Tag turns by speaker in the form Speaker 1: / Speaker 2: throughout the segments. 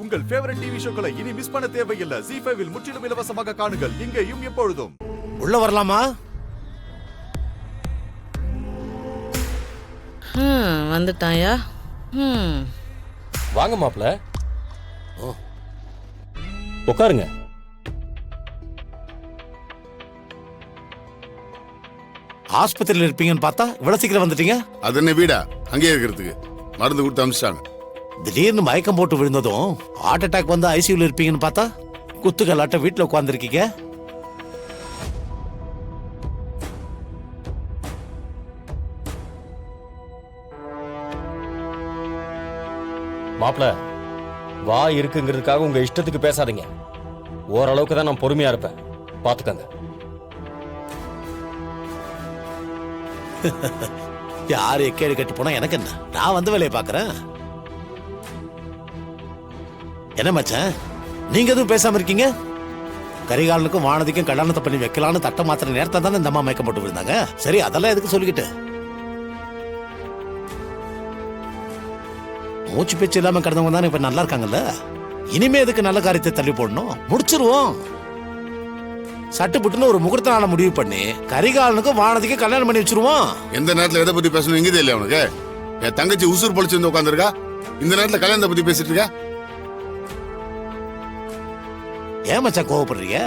Speaker 1: உங்கள் favourite TV ஷோக்களை இனி miss பண்ண தேவையில்லை. ZEE5 இல் முற்றிலும் இலவசமாக காணுங்கள், இங்கேயும் எப்பொழுதும்.
Speaker 2: உள்ள வரலாமா?
Speaker 3: வந்துட்டாயா?
Speaker 4: வாங்க மாப்ள, உட்காருங்க.
Speaker 2: ஆஸ்பத்திரியில் இருப்பீங்கன்னு பார்த்தா இவ்வளவு சீக்கிரம் வந்துட்டீங்க.
Speaker 5: அது என்ன வீடா? அங்கேயே இருக்கிறதுக்கு மருந்து கொடுத்து அனுப்பிச்சிட்டாங்க.
Speaker 2: திடீர்னு மயக்கம் போட்டு விழுந்ததும் ஹார்ட் அட்டாக் வந்து ஐசியூல இருப்பீங்கன்னு பார்த்தா குத்துக்கலாட்ட வீட்டுல உட்கார்ந்துருக்கீங்க.
Speaker 4: மாப்ள, வா இருக்குங்கிறதுக்காக உங்க இஷ்டத்துக்கு பேசாதீங்க. ஓரளவுக்கு தான் நான் பொறுமையா இருப்பேன், பாத்துக்கங்க.
Speaker 2: யாரு எக்கேடு கட்டி போனா எனக்கு என்ன? நான் வந்து வேலையை பாக்குறேன். என்ன மச்சான், நீங்க எதுவும் பேசாம இருக்கீங்க? கரிகாலனுக்கும் வானதிக்கும் கல்யாணத்தை பண்ணி வைக்கலான்னு தட்ட மாத்திர நேரத்தை தானே இந்த அம்மா மயக்கம் போட்டு விழுந்தாங்க. சரி, அதெல்லாம் எதுக்கு சொல்லிக்கிட்டு? மூச்சு பேச்சு இல்லாம கிடந்தவங்க தானே இப்ப நல்லா இருக்காங்கல்ல. இனிமே எதுக்கு நல்ல காரியத்தை தள்ளி போடணும்? முடிச்சிருவோம். சட்டு புட்டுன்னு ஒரு முகூர்த்த நாள முடிவு பண்ணி கரிகாலனுக்கும் வானதிக்கும் கல்யாணம் பண்ணி வச்சிருவோம்.
Speaker 5: எந்த நேரத்துல எதை பத்தி பேசணும் எங்கதே இல்லையா உனக்கு? என் தங்கச்சி உசுர் பொழிச்சு வந்து உட்காந்துருக்கா, இந்த நேரத்துல கல்யாணத்தை பத்தி பேசிட்டு இருக்கா?
Speaker 2: ஏன் மச்சான் கோவப்படுறீங்க?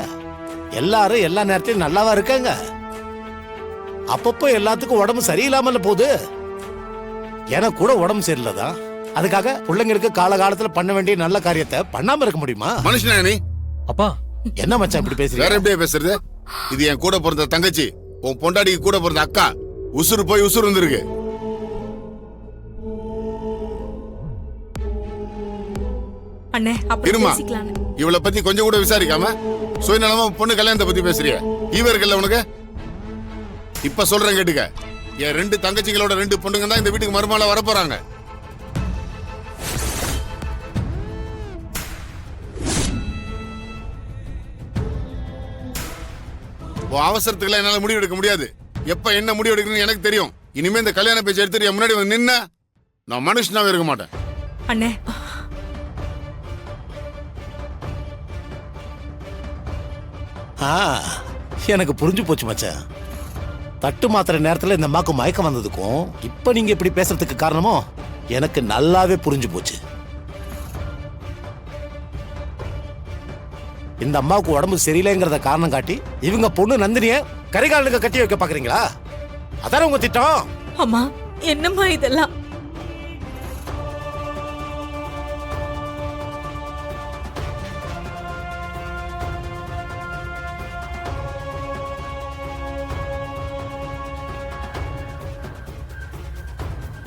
Speaker 2: எல்லாரும் எல்லா நேரத்திலும் நல்லாவா இருக்காங்க. அப்பப்போ எல்லாத்துக்கும் உடம்பு சரியில்லாமல போகுது. எனக்கு கூட உடம்பு சரியில்லதான். அதுக்காக பிள்ளைங்களுக்கு காலகாலத்துல பண்ண வேண்டிய நல்ல காரியத்தை பண்ணாம இருக்க முடியுமா?
Speaker 5: மனுஷனா நீ?
Speaker 4: அப்பா,
Speaker 2: என்ன மச்சான் இப்படி பேசுறீங்க?
Speaker 5: வேற எப்படியே பேசுறது? இது என் கூட பிறந்த தங்கச்சி, உன் பொண்டாடிக்கு கூட பிறந்த அக்கா. உசுறு போய் உசுறு வந்துருக்கு.
Speaker 6: அண்ணே,
Speaker 5: இருமா, இவளை பத்தி கொஞ்சம் கூட விசாரிக்காம சுயநலமா பொண்ணு கல்யாணத்தை பத்தி பேசுறிய? ஈவர்கள்ல உனக்கு இப்ப சொல்றேன் கேட்டுக்க. என் ரெண்டு தங்கச்சிங்களோட ரெண்டு பொண்ணுங்க தான் இந்த வீட்டுக்கு மருமகளா வரப்போறாங்க. அவசரத்துக்குலாம் என்னால முடிவு எடுக்க முடியாது. எப்ப என்ன முடிவு எடுக்கணும்னு எனக்கு தெரியும். இனிமே இந்த கல்யாண பேச்சு எடுத்துட்டு என் முன்னாடி வந்து நின்னா நான் மனுஷனாவே இருக்க மாட்டேன்.
Speaker 6: அண்ணே,
Speaker 2: எனக்கு புரிஞ்சு போச்சு மச்சான். தட்டு மாத்திர நேரத்துல இந்த அம்மாக்கு மயக்கம் வந்ததுக்கும் இப்ப நீங்க இப்படி பேசுறதுக்கு காரணமோ எனக்கு நல்லாவே புரிஞ்சு போச்சு. இந்த அம்மாவுக்கு உடம்பு சரியில்லைங்கிறத காரணம் காட்டி இவங்க பொண்ணு நந்தினிய கரிகாலனுக்கு கட்டி வைக்க பாக்குறீங்களா? அதான உங்க திட்டம்?
Speaker 6: அம்மா, என்னம்மா இதெல்லாம்?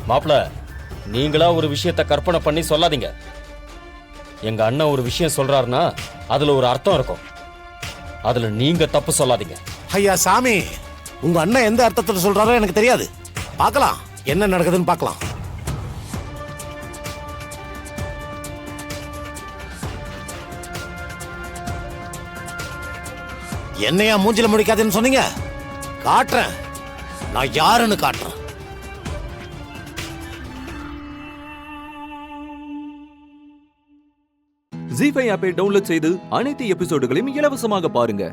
Speaker 4: மாப்ள, நீங்களா ஒரு விஷயத்தை கற்பனை பண்ணி சொல்லாதீங்க. எங்க அண்ணன் ஒரு விஷயம் சொல்றாருன்னா அதுல ஒரு அர்த்தம் இருக்கும். அதுல நீங்க தப்பு சொல்லாதீங்க.
Speaker 2: ஐயா சாமி, உங்க அண்ணன் எந்த அர்த்தத்துல சொல்றாரோ எனக்கு தெரியாது. பார்க்கலாம் என்ன நடக்குதுன்னு பார்க்கலாம். என்னையா மூஞ்சில முடிக்காதுன்னு சொன்னீங்க? காட்டுறேன், நான் யாருன்னு காட்டுறேன்.
Speaker 7: ZEE5 ஆப்பை டவுன்லோட் செய்து அனைத்து எபிசோடுகளையும் இலவசமாக பாருங்க.